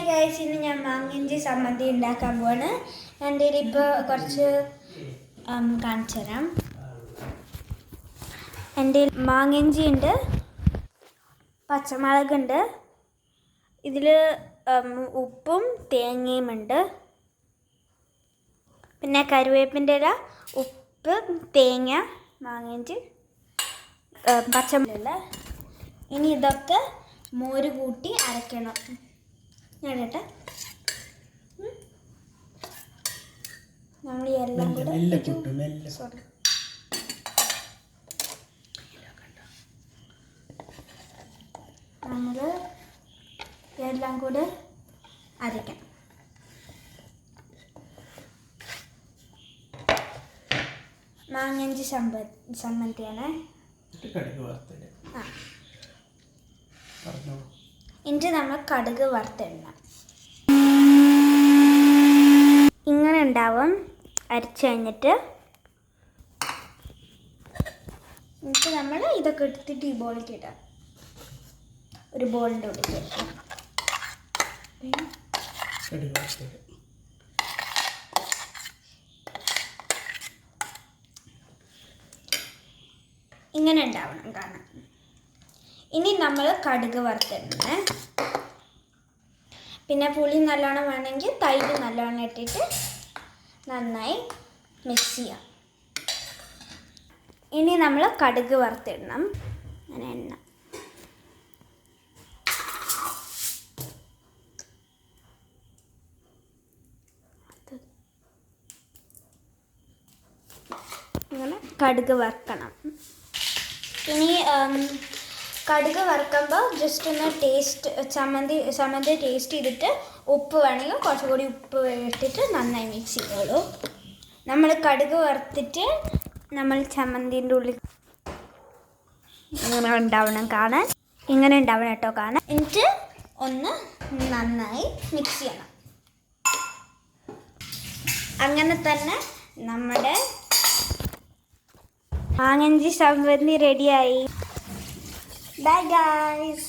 Guys, ഇന്ന് ഞാൻ മാങ്ങഞ്ചി സമ്മന്തി ഉണ്ടാക്കാൻ പോവാണ്. എൻ്റെ ഇപ്പോൾ കുറച്ച് കാണിച്ചു തരാം. എൻ്റെ മാങ്ങഞ്ചി ഉണ്ട്, പച്ചമുളകുണ്ട്, ഇതിൽ ഉപ്പും തേങ്ങയും ഉണ്ട്, പിന്നെ കറിവേപ്പിൻ്റെ ഇല, ഉപ്പ്, തേങ്ങ, മാങ്ങഞ്ചി, പച്ചമുളക്. ഇനി ഇതൊക്കെ മോര് കൂട്ടി അരയ്ക്കണം. ഞാനേട്ടെ നമ്മൾ എല്ലാം കൂടെ നമ്മൾ എല്ലാം കൂടെ അരയ്ക്കണം. മാങ്ങഞ്ചി സമ്മന്തിയാണ്. ഇനി നമ്മൾ കടുക് വറുത്തിടണം. ഇങ്ങനെ ഉണ്ടാവും അരച്ച് കഴിഞ്ഞിട്ട്. എന്നിട്ട് നമ്മൾ ഇതൊക്കെ എടുത്തിട്ട് ഈ ബോളിലേക്ക് ഇടാം. ഒരു ബോളിൻ്റെ ഉള്ളിൽ ഇങ്ങനെ ഉണ്ടാവണം കാണാൻ. ഇനി നമ്മൾ കടുക് വറുത്തിടണേ. പിന്നെ പുളി നല്ലോണം വേണമെങ്കിൽ തൈര് നല്ലോണം ഇട്ടിട്ട് നന്നായി മിക്സ് ചെയ്യാം. ഇനി നമ്മൾ കടുക് വറുത്തിടണം. അങ്ങനെ എണ്ണ ഇങ്ങനെ കടുക് വറുക്കണം. ഇനി കടുക് വറുക്കുമ്പോൾ ജസ്റ്റ് ഒന്ന് ചമ്മന്തി ടേസ്റ്റ് ചെയ്തിട്ട് ഉപ്പ് വേണമെങ്കിൽ കുറച്ചുകൂടി ഉപ്പ് ഇട്ടിട്ട് നന്നായി മിക്സ് ചെയ്തോളൂ. നമ്മൾ കടുക് വറുത്തിട്ട് നമ്മൾ ചമ്മന്തിൻ്റെ ഉള്ളിൽ ഇങ്ങനെ ഉണ്ടാവണം കാണാൻ. ഇങ്ങനെ ഉണ്ടാവണം കേട്ടോ കാണാൻ. എന്നിട്ട് ഒന്ന് നന്നായി മിക്സ് ചെയ്യണം. അങ്ങനെ തന്നെ നമ്മുടെ മാങ്ങഞ്ചി സമ്മന്തി റെഡിയായി. Bye guys.